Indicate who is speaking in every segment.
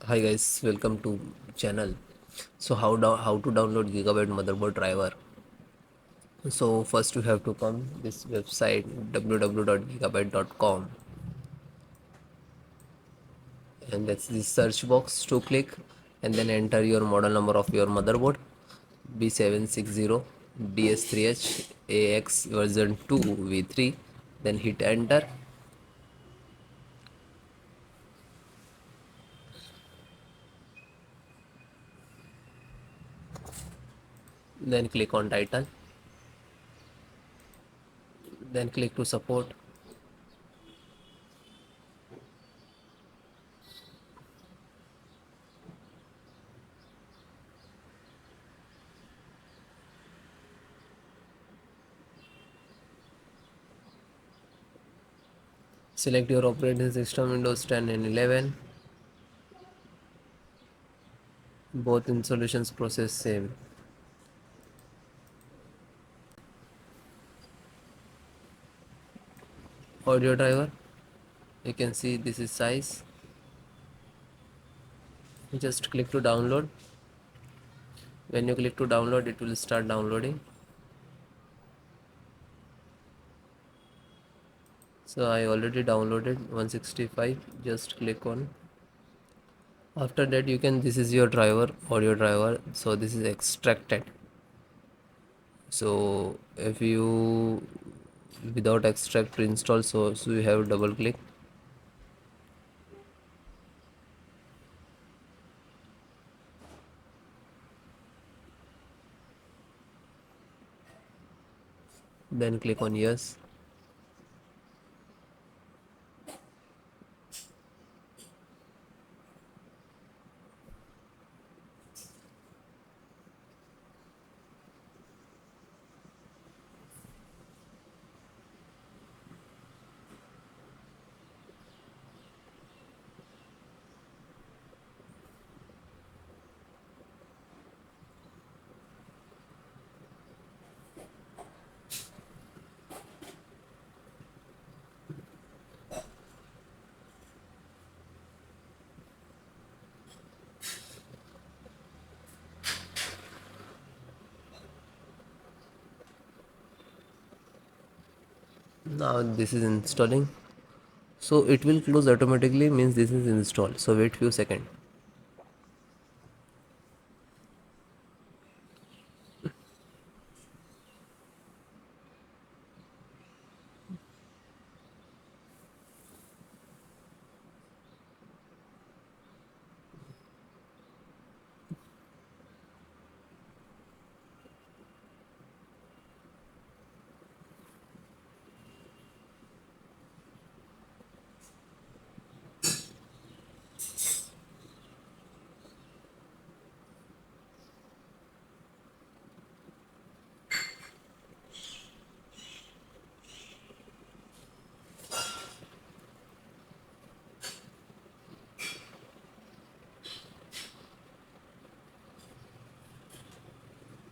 Speaker 1: Hi guys, welcome to channel. So how to download Gigabyte motherboard driver? So first you have to come this website www.gigabyte.com, and that's the search box to click, and then enter your model number of your motherboard B760 DS3H AX version 2 V3. Then hit enter. Then click on title. Then click to support. Select your operating system Windows 10 and 11. Both installations process same. Audio driver, you can see this is size. Just click to download. When you click to download, it will start downloading. So I already downloaded 165. Just click on. After that, you can, this is your driver, audio driver. So this is extracted. So if you without extract to install, so you have double click. Then click on yes. Now this is installing. So it will close automatically, means this is installed. So wait few seconds.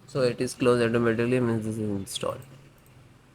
Speaker 1: So it is closed automatically, means this is installed.